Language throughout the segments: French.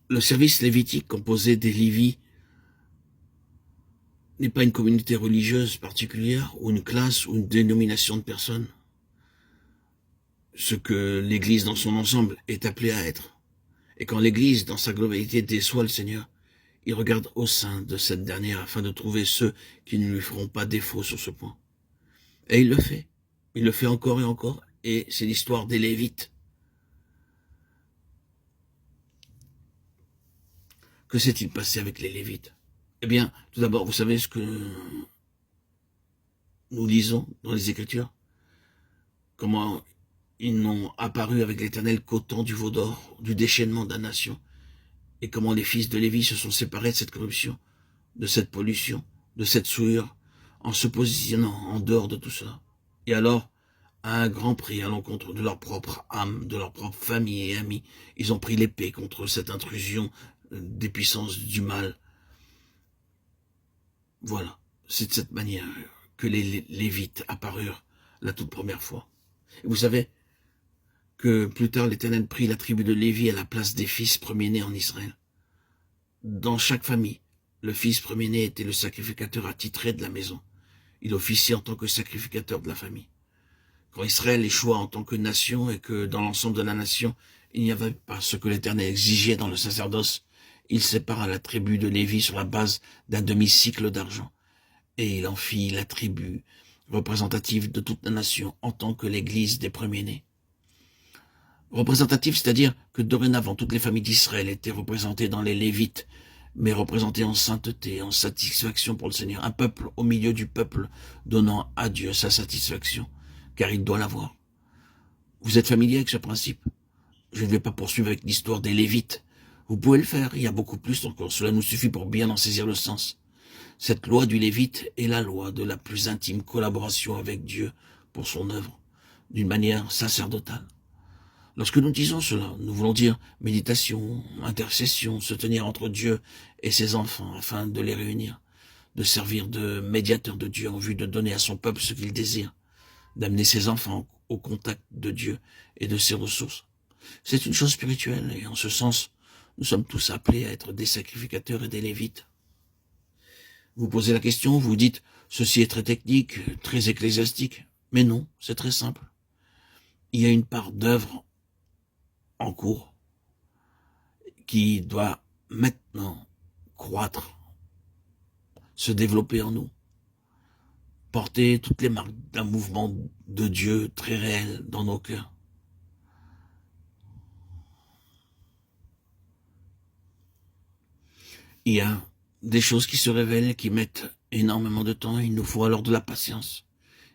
Le service lévitique composé des Lévites n'est pas une communauté religieuse particulière ou une classe ou une dénomination de personnes. Ce que l'Église dans son ensemble est appelée à être. Et quand l'Église dans sa globalité déçoit le Seigneur, il regarde au sein de cette dernière afin de trouver ceux qui ne lui feront pas défaut sur ce point. Et il le fait. Il le fait encore et encore. Et c'est l'histoire des Lévites. Que s'est-il passé avec les Lévites? Eh bien, tout d'abord, vous savez ce que nous lisons dans les Écritures? Comment ils n'ont apparu avec l'Éternel qu'au temps du veau d'or, du déchaînement de la nation, et comment les fils de Lévi se sont séparés de cette corruption, de cette pollution, de cette souillure, en se positionnant en dehors de tout cela. Et alors, à un grand prix à l'encontre de leur propre âme, de leur propre famille et amis, ils ont pris l'épée contre cette intrusion des puissances du mal. Voilà, c'est de cette manière que les Lévites apparurent la toute première fois. Et vous savez que plus tard l'Éternel prit la tribu de Lévi à la place des fils premiers-nés en Israël. Dans chaque famille, le fils premier-né était le sacrificateur attitré de la maison. Il officiait en tant que sacrificateur de la famille. Quand Israël échoua en tant que nation et que dans l'ensemble de la nation, il n'y avait pas ce que l'Éternel exigeait dans le sacerdoce, il sépara la tribu de Lévi sur la base d'un demi-cycle d'argent. Et il en fit la tribu représentative de toute la nation en tant que l'église des premiers-nés. Représentative, c'est-à-dire que dorénavant toutes les familles d'Israël étaient représentées dans les Lévites, mais représentées en sainteté, en satisfaction pour le Seigneur. Un peuple au milieu du peuple, donnant à Dieu sa satisfaction, car il doit l'avoir. Vous êtes familier avec ce principe? Je ne vais pas poursuivre avec l'histoire des Lévites. Vous pouvez le faire, il y a beaucoup plus encore. Cela nous suffit pour bien en saisir le sens. Cette loi du Lévite est la loi de la plus intime collaboration avec Dieu pour son œuvre, d'une manière sacerdotale. Lorsque nous disons cela, nous voulons dire méditation, intercession, se tenir entre Dieu et ses enfants afin de les réunir, de servir de médiateur de Dieu en vue de donner à son peuple ce qu'il désire, d'amener ses enfants au contact de Dieu et de ses ressources. C'est une chose spirituelle et en ce sens, nous sommes tous appelés à être des sacrificateurs et des Lévites. Vous posez la question, vous dites, ceci est très technique, très ecclésiastique, mais non, c'est très simple. Il y a une part d'œuvre en cours qui doit maintenant croître, se développer en nous, porter toutes les marques d'un mouvement de Dieu très réel dans nos cœurs. Il y a des choses qui se révèlent et qui mettent énormément de temps, il nous faut alors de la patience.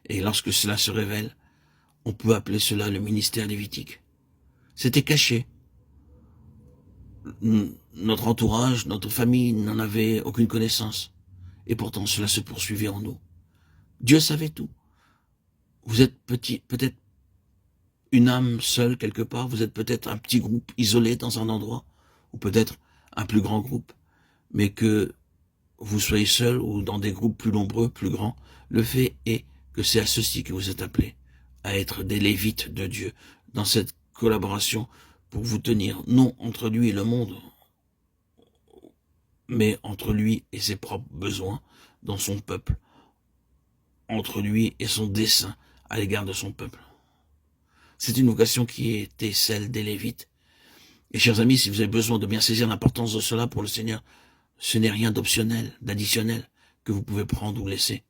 Et lorsque cela se révèle, on peut appeler cela le ministère lévitique. C'était caché. Notre entourage, notre famille n'en avait aucune connaissance. Et pourtant cela se poursuivait en nous. Dieu savait tout. Vous êtes peut-être une âme seule quelque part, vous êtes peut-être un petit groupe isolé dans un endroit, ou peut-être un plus grand groupe, mais que vous soyez seul ou dans des groupes plus nombreux, plus grands, le fait est que c'est à ceci que vous êtes appelés, à être des Lévites de Dieu, dans cette collaboration pour vous tenir, non entre lui et le monde, mais entre lui et ses propres besoins dans son peuple, entre lui et son dessein à l'égard de son peuple. C'est une vocation qui était celle des Lévites. Et chers amis, si vous avez besoin de bien saisir l'importance de cela pour le Seigneur, ce n'est rien d'optionnel, d'additionnel, que vous pouvez prendre ou laisser.